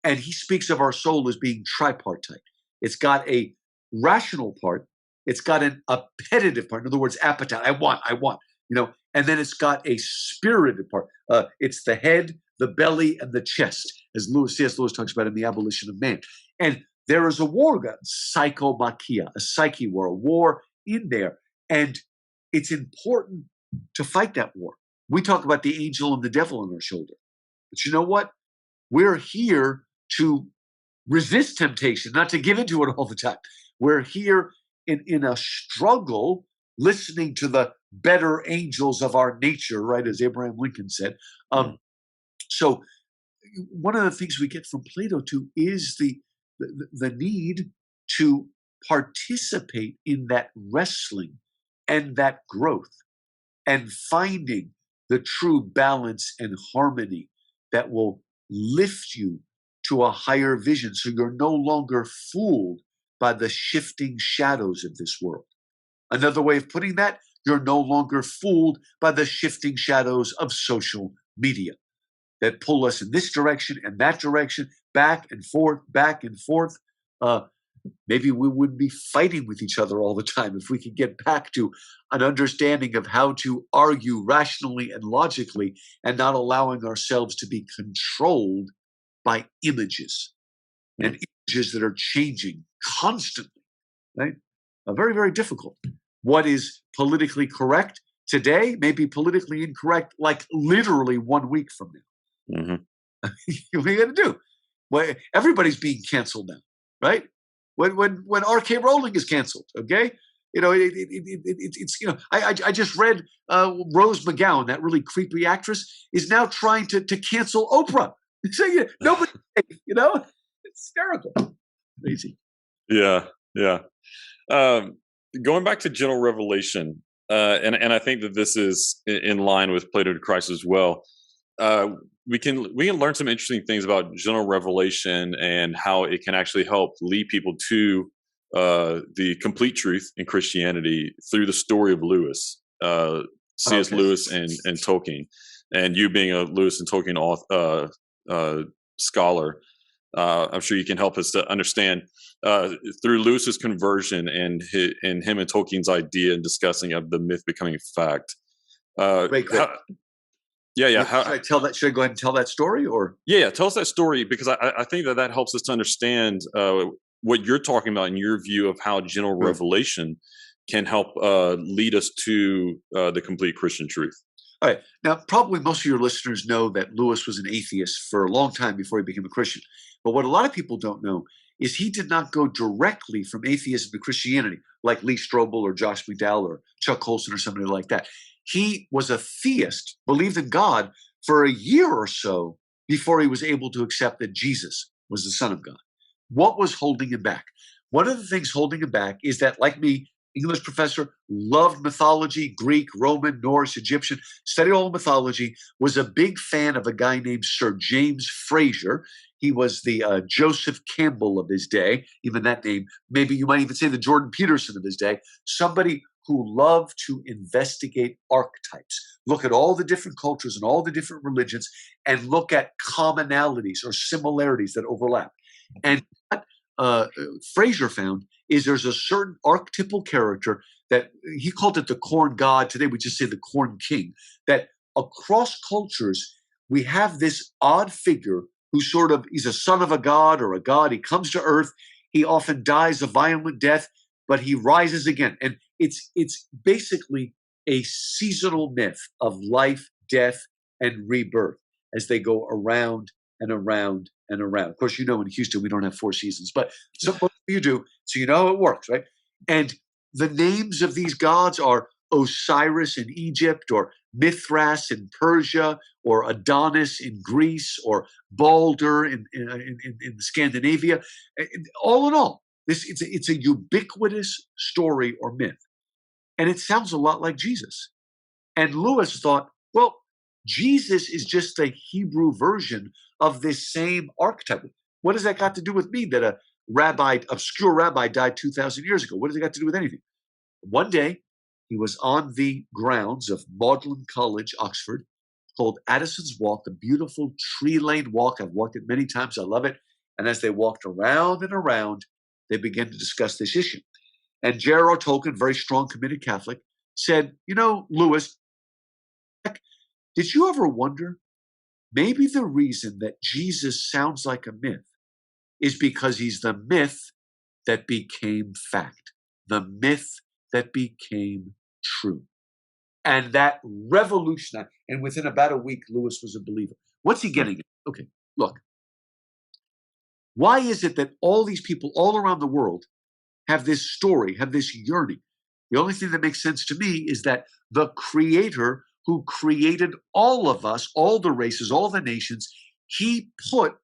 And he speaks of our soul as being tripartite. It's got a rational part. It's got an appetitive part. In other words, appetite. I want, and then it's got a spirited part. It's the head, the belly, and the chest, as C.S. Lewis talks about in The Abolition of Man. And there is a war, psychomachia, a psyche war, a war in there. And it's important to fight that war. We talk about the angel and the devil on our shoulder. But you know what? We're here to resist temptation, not to give into it all the time. We're here in a struggle, listening to the better angels of our nature, right, as Abraham Lincoln said. So one of the things we get from Plato too is the need to participate in that wrestling and that growth and finding the true balance and harmony that will lift you to a higher vision, so you're no longer fooled by the shifting shadows of this world. Another way of putting that, you're no longer fooled by the shifting shadows of social media that pull us in this direction and that direction, back and forth, back and forth. Maybe we wouldn't be fighting with each other all the time if we could get back to an understanding of how to argue rationally and logically, and not allowing ourselves to be controlled by images and images that are changing constantly, right? Very, very difficult. What is politically correct today may be politically incorrect like literally 1 week from now. What are you going to do? Well, everybody's being canceled now, right? When R.K. Rowling is canceled, okay? I just read Rose McGowan, that really creepy actress, is now trying to cancel Oprah. So nobody, it's hysterical. Crazy. Yeah. Going back to general revelation, and I think that this is in line with Plato to Christ as well. We can learn some interesting things about general revelation and how it can actually help lead people to the complete truth in Christianity through the story of Lewis, C.S. Lewis and Tolkien, and you being a Lewis and Tolkien scholar. I'm sure you can help us to understand through Lewis's conversion and him and Tolkien's idea and discussing of the myth becoming fact. Great. Yeah. Should I go ahead and tell that story, or? Yeah. Tell us that story, because I think that helps us to understand what you're talking about in your view of how general revelation can help lead us to the complete Christian truth. All right. Now, probably most of your listeners know that Lewis was an atheist for a long time before he became a Christian. But what a lot of people don't know is he did not go directly from atheism to Christianity, like Lee Strobel or Josh McDowell or Chuck Colson or somebody like that. He was a theist, believed in God for a year or so before he was able to accept that Jesus was the Son of God. What was holding him back? One of the things holding him back is that, like me, English professor, loved mythology, Greek, Roman, Norse, Egyptian, studied all mythology, was a big fan of a guy named Sir James Frazer. He was the Joseph Campbell of his day, even that name. Maybe you might even say the Jordan Peterson of his day, somebody who loved to investigate archetypes, look at all the different cultures and all the different religions, and look at commonalities or similarities that overlap. And what Fraser found is there's a certain archetypal character that he called it the corn god. Today we just say the corn king, that across cultures, we have this odd figure who he's a son of a god or a god. He comes to earth. He often dies a violent death, but he rises again. And it's basically a seasonal myth of life, death, and rebirth as they go around and around and around. Of course, in Houston, we don't have 4 seasons, but some of you do, so you know how it works, right? And the names of these gods are Osiris in Egypt, or Mithras in Persia, or Adonis in Greece, or Balder in Scandinavia. All in all, it's a ubiquitous story or myth. And it sounds a lot like Jesus. And Lewis thought, well, Jesus is just a Hebrew version of this same archetype. What has that got to do with me that a obscure rabbi died 2,000 years ago? What has it got to do with anything? One day, he was on the grounds of Magdalen College, Oxford, called Addison's Walk, a beautiful tree-lined walk. I've walked it many times. I love it. And as they walked around and around, they began to discuss this issue. And J.R.R. Tolkien, very strong, committed Catholic, said, Lewis, did you ever wonder, maybe the reason that Jesus sounds like a myth is because he's the myth that became fact, the myth that became true. And that revolutionized, and within about a week, Lewis was a believer. What's he getting at? Okay, look. Why is it that all these people all around the world have this story, have this yearning? The only thing that makes sense to me is that the Creator who created all of us, all the races, all the nations, he put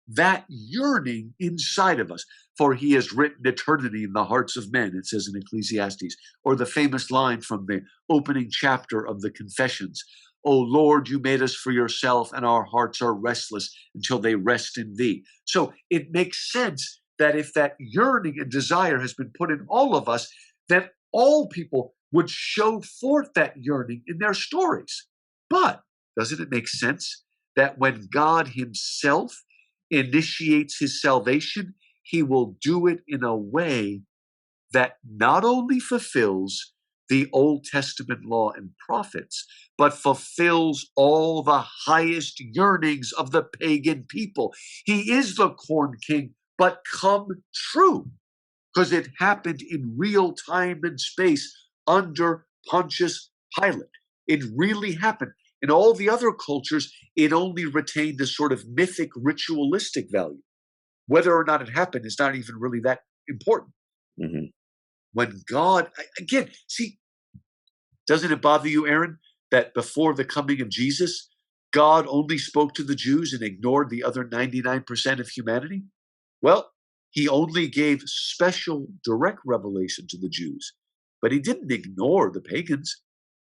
that yearning inside of us. For he has written eternity in the hearts of men, it says in Ecclesiastes. Or the famous line from the opening chapter of the Confessions, O Lord, you made us for yourself, and our hearts are restless until they rest in thee. So it makes sense that if that yearning and desire has been put in all of us, that all people would show forth that yearning in their stories. But doesn't it make sense that when God himself initiates his salvation, he will do it in a way that not only fulfills the Old Testament law and prophets, but fulfills all the highest yearnings of the pagan people? He is the corn king, but come true, because it happened in real time and space under Pontius Pilate. It really happened. In all the other cultures, it only retained a sort of mythic, ritualistic value. Whether or not it happened is not even really that important. Mm-hmm. When God, again, see, doesn't it bother you, Aaron, that before the coming of Jesus, God only spoke to the Jews and ignored the other 99% of humanity? Well, he only gave special direct revelation to the Jews, but he didn't ignore the pagans.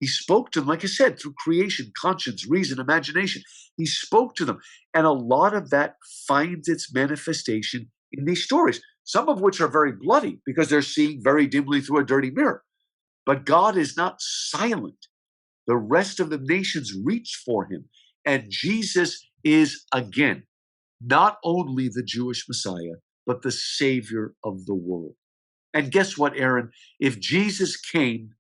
He spoke to them, like I said, through creation, conscience, reason, imagination. He spoke to them. And a lot of that finds its manifestation in these stories, some of which are very bloody because they're seeing very dimly through a dirty mirror. But God is not silent. The rest of the nations reach for him. And Jesus is, again, not only the Jewish Messiah, but the Savior of the world. And guess what, Aaron? If Jesus came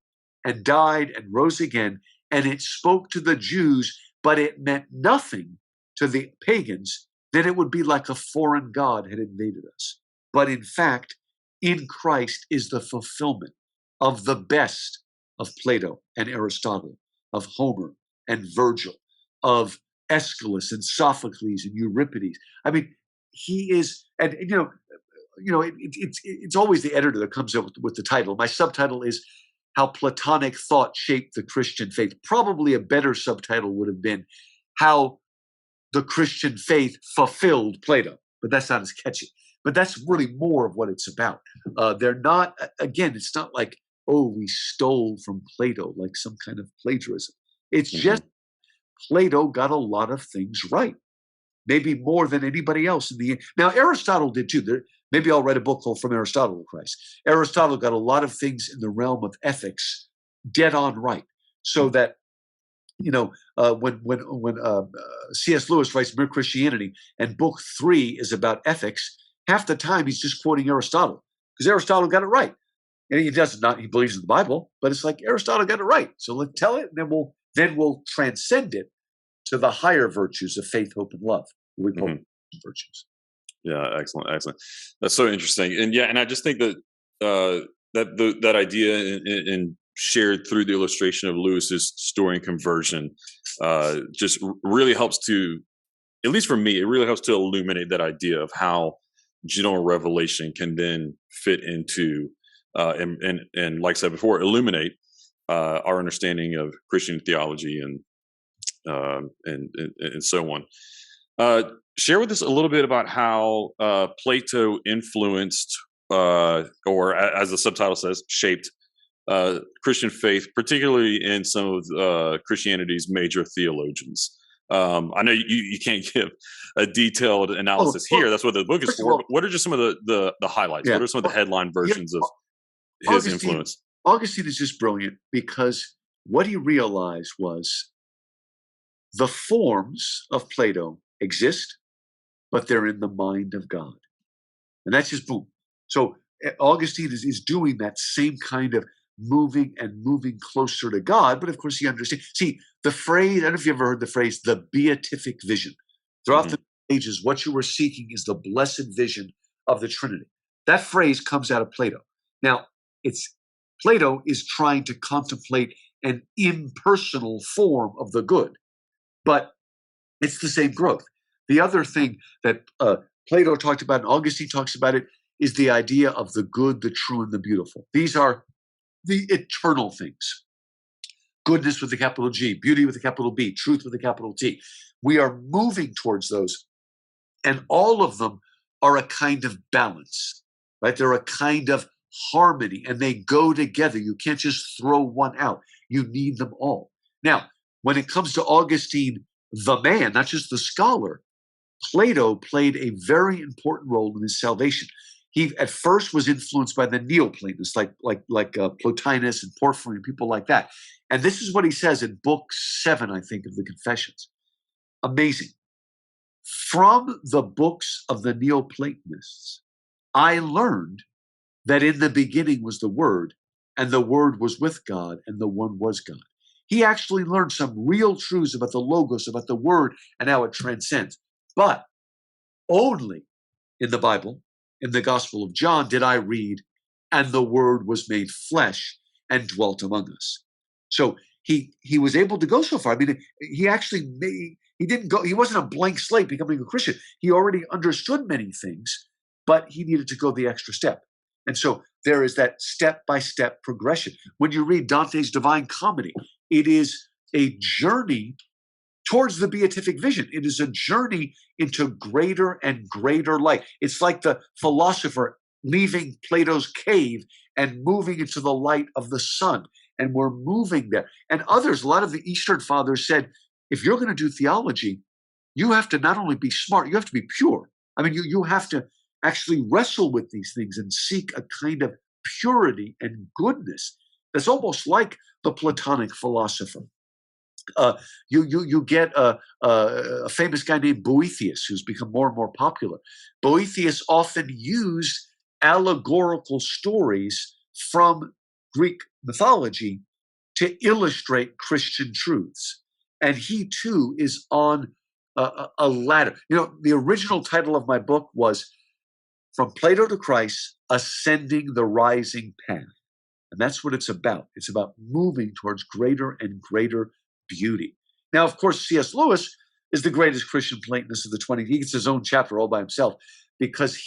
and died and rose again, and it spoke to the Jews, but it meant nothing to the pagans, then it would be like a foreign god had invaded us. But in fact, in Christ is the fulfillment of the best of Plato and Aristotle, of Homer and Virgil, of Aeschylus and Sophocles and Euripides. I mean, he is, and it's always the editor that comes up with the title. My subtitle is How Platonic Thought Shaped the Christian Faith. Probably a better subtitle would have been How the Christian Faith Fulfilled Plato, but that's not as catchy. but that's really more of what it's about. They're not, again, it's not like, oh, we stole from Plato, like some kind of plagiarism. It's just Plato got a lot of things right, maybe more than anybody else in the. Now, Aristotle did too. Maybe I'll write a book called From Aristotle to Christ. Aristotle got a lot of things in the realm of ethics dead on right, so that when C.S. Lewis writes Mere Christianity and book 3 is about ethics, half the time he's just quoting Aristotle because Aristotle got it right. And he does not, he believes in the Bible, but it's like Aristotle got it right. So let's tell it, and then we'll transcend it to the higher virtues of faith, hope, and love. We call virtues. Yeah, excellent. That's so interesting. And I just think that that idea and shared through the illustration of Lewis's story and conversion just really helps to, at least for me, it really helps to illuminate that idea of how general revelation can then fit into and like I said before, illuminate our understanding of Christian theology and so on. Share with us a little bit about how Plato influenced, or as the subtitle says, shaped Christian faith, particularly in some of Christianity's major theologians. I know you can't give a detailed analysis here. That's what the book is for. But what are just some of the highlights? What are some of the headline versions of his influence? Augustine is just brilliant because what he realized was the forms of Plato exist, but they're in the mind of God. And that's just boom. So Augustine is doing that same kind of moving closer to God. But of course, he understands. See, the phrase, I don't know if you ever heard the phrase, the beatific vision. Throughout the ages, what you were seeking is the blessed vision of the Trinity. That phrase comes out of Plato. Now, Plato is trying to contemplate an impersonal form of the good, but it's the same growth. The other thing that Plato talked about and Augustine talks about it is the idea of the good, the true, and the beautiful. These are the eternal things. Goodness with a capital G, beauty with a capital B, truth with a capital T. We are moving towards those, and all of them are a kind of balance, right? They're a kind of harmony, and they go together. You can't just throw one out. You need them all. Now, when it comes to Augustine, the man, not just the scholar, Plato played a very important role in his salvation. He at first was influenced by the Neoplatonists, like Plotinus and Porphyry and people like that. And this is what he says in book 7, I think, of the Confessions. Amazing. From the books of the Neoplatonists, I learned that in the beginning was the Word, and the Word was with God, and the One was God. He actually learned some real truths about the Logos, about the Word, and how it transcends. But only in the Bible, in the Gospel of John, did I read, and the Word was made flesh and dwelt among us. So he was able to go so far. I mean, he actually he wasn't a blank slate becoming a Christian. He already understood many things, but he needed to go the extra step. And so there is that step-by-step progression. When you read Dante's Divine Comedy, it is a journey towards the beatific vision. It is a journey into greater and greater light. It's like the philosopher leaving Plato's cave and moving into the light of the sun. And we're moving there. And others, a lot of the Eastern fathers said, if you're going to do theology, you have to not only be smart, you have to be pure. I mean, you have to actually wrestle with these things and seek a kind of purity and goodness that's almost like the Platonic philosopher. You get a famous guy named Boethius, who's become more and more popular. Boethius often used allegorical stories from Greek mythology to illustrate Christian truths. And he too is on a ladder. You know, the original title of my book was From Plato to Christ, Ascending the Rising Path. And that's what it's about. It's about moving towards greater and greater beauty. Now, of course, C.S. Lewis is the greatest Christian Platonist of the 20th. He gets his own chapter all by himself because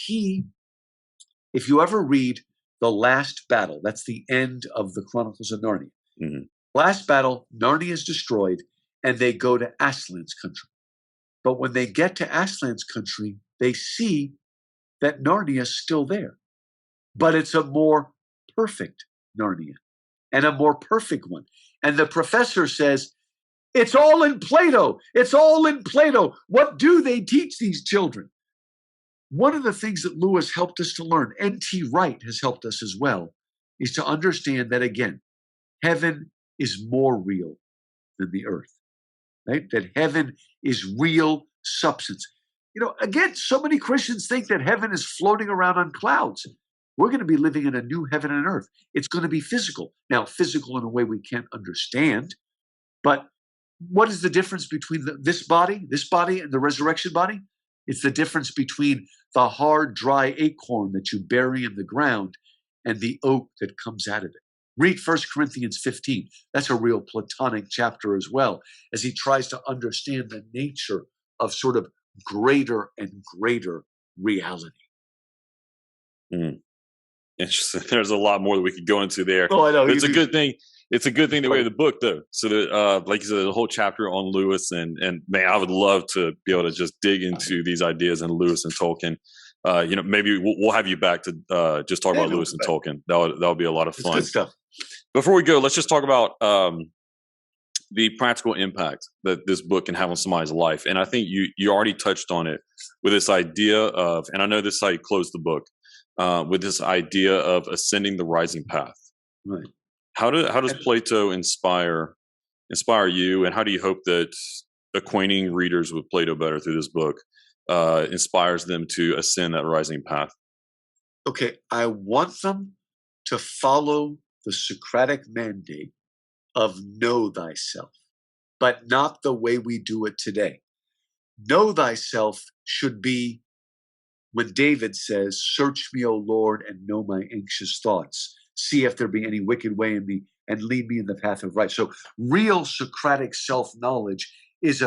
if you ever read The Last Battle, that's the end of the Chronicles of Narnia. Mm-hmm. Last battle, Narnia is destroyed, and they go to Aslan's country. But when they get to Aslan's country, they see that Narnia is still there. But it's a more perfect Narnia and a more perfect one. And the professor says, it's all in Plato. It's all in Plato. What do they teach these children? One of the things that Lewis helped us to learn, N.T. Wright has helped us as well, is to understand that, again, heaven is more real than the earth, right? That heaven is real substance. Again, so many Christians think that heaven is floating around on clouds. We're going to be living in a new heaven and earth. It's going to be physical. Now, physical in a way we can't understand, but what is the difference between this body, and the resurrection body? It's the difference between the hard, dry acorn that you bury in the ground and the oak that comes out of it. Read 1 Corinthians 15. That's a real Platonic chapter as well, as he tries to understand the nature of sort of greater and greater reality. Interesting. There's a lot more that we could go into there. Oh, I know. But it's a good thing. It's a good thing that we have the book, though. So that, like you said, the whole chapter on Lewis, and man, I would love to be able to just dig into these ideas in Lewis and Tolkien. Maybe we'll have you back to just talk about Lewis and Tolkien. That'll be a lot of fun. It's good stuff. Before we go, let's just talk about the practical impact that this book can have on somebody's life. And I think you already touched on it with this idea of, and I know this is how you close the book, with this idea of ascending the rising path. Right. How does Plato inspire you, and how do you hope that acquainting readers with Plato better through this book inspires them to ascend that rising path? Okay, I want them to follow the Socratic mandate of know thyself, but not the way we do it today. Know thyself should be when David says, search me, O Lord, and know my anxious thoughts. See if there be any wicked way in me, and lead me in the path of right. So real Socratic self-knowledge is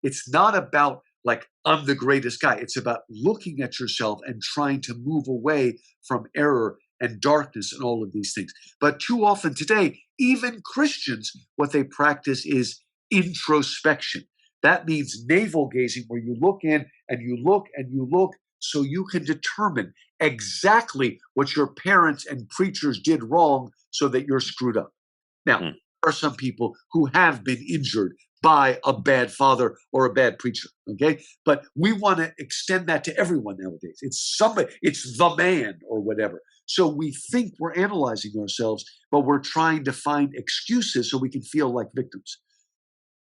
it's not about like, I'm the greatest guy. It's about looking at yourself and trying to move away from error and darkness and all of these things. But too often today, even Christians, what they practice is introspection. That means navel gazing, where you look in and you look and you look, so you can determine exactly what your parents and preachers did wrong so that you're screwed up. Now, there are some people who have been injured by a bad father or a bad preacher, okay? But we want to extend that to everyone nowadays. It's the man or whatever. So we think we're analyzing ourselves, but we're trying to find excuses so we can feel like victims.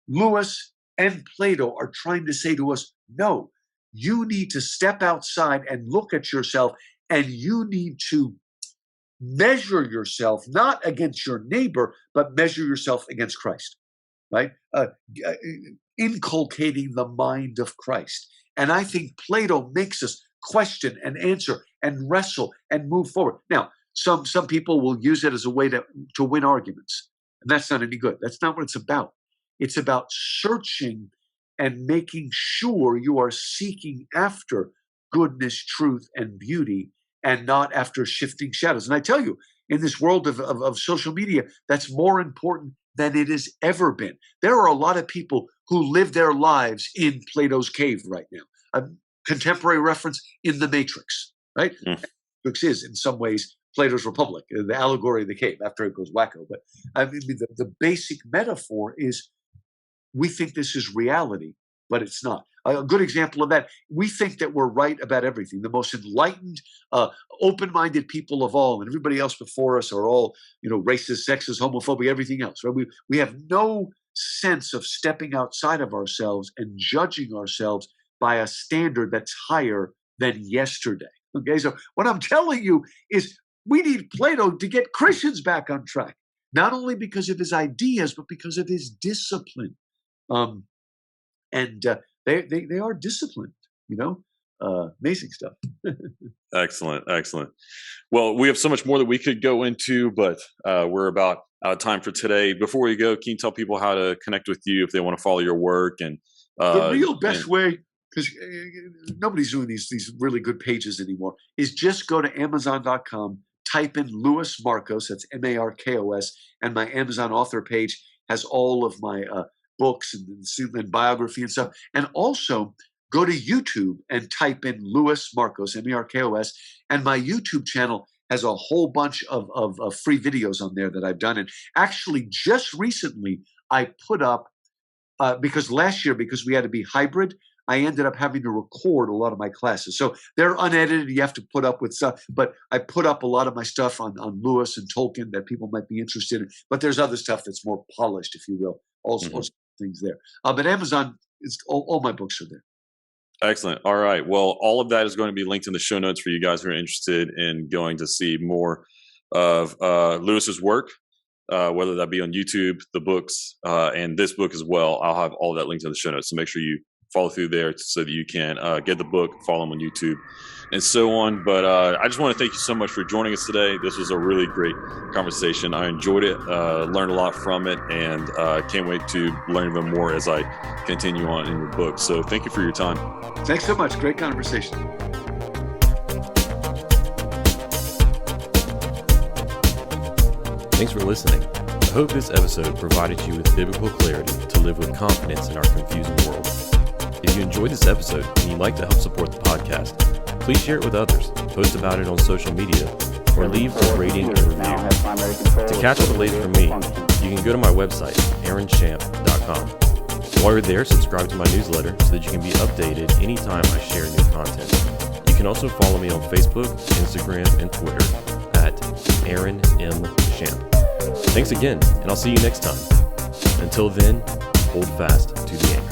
Lewis and Plato are trying to say to us, no, you need to step outside and look at yourself, and you need to measure yourself not against your neighbor, but measure yourself against Christ, right? Inculcating the mind of Christ. And I think Plato makes us question and answer and wrestle and move forward. Now, some people will use it as a way to win arguments, and that's not any good. That's not what it's about. It's about searching and making sure you are seeking after goodness, truth, and beauty, and not after shifting shadows. And I tell you, in this world of social media, that's more important than it has ever been. There are a lot of people who live their lives in Plato's cave right now. A contemporary reference, in the Matrix, right? Matrix is, in some ways, Plato's Republic, the allegory of the cave, after it goes wacko. But I mean, the basic metaphor is, we think this is reality, but it's not. A good example of that, we think that we're right about everything. The most enlightened, open-minded people of all, and everybody else before us are all, racist, sexist, homophobic, everything else. Right? We have no sense of stepping outside of ourselves and judging ourselves by a standard that's higher than yesterday. Okay, so what I'm telling you is we need Plato to get Christians back on track, not only because of his ideas, but because of his discipline. They are disciplined, amazing stuff. Excellent. Well, we have so much more that we could go into, but we're about out of time for today. Before we go, can you tell people how to connect with you if they want to follow your work? And the real best way, because nobody's doing these really good pages anymore, is just go to Amazon.com, type in Louis Markos, that's Markos, and my Amazon author page has all of my books and biography and stuff. And also, go to YouTube and type in Louis Markos, Markos, and my YouTube channel has a whole bunch of free videos on there that I've done. And actually, just recently, I put up, because last year, because we had to be hybrid, I ended up having to record a lot of my classes. So they're unedited. You have to put up with stuff. But I put up a lot of my stuff on Lewis and Tolkien that people might be interested in. But there's other stuff that's more polished, if you will. All sorts of things there. But Amazon, all my books are there. Excellent. All right. Well, all of that is going to be linked in the show notes for you guys who are interested in going to see more of Lewis's work, whether that be on YouTube, the books, and this book as well. I'll have all of that linked in the show notes. So make sure you follow through there so that you can get the book, follow him on YouTube, and so on. But I just want to thank you so much for joining us today. This was a really great conversation. I enjoyed it, learned a lot from it, and can't wait to learn even more as I continue on in your book. So thank you for your time. Thanks so much. Great conversation. Thanks for listening. I hope this episode provided you with biblical clarity to live with confidence in our confusing world. If you enjoyed this episode and you'd like to help support the podcast, please share it with others, post about it on social media, or leave a rating and review. To catch all the latest from me, you can go to my website, aaronchamp.com. While you're there, subscribe to my newsletter so that you can be updated anytime I share new content. You can also follow me on Facebook, Instagram, and Twitter at Aaron M. Champ. Thanks again, and I'll see you next time. Until then, hold fast to the anchor.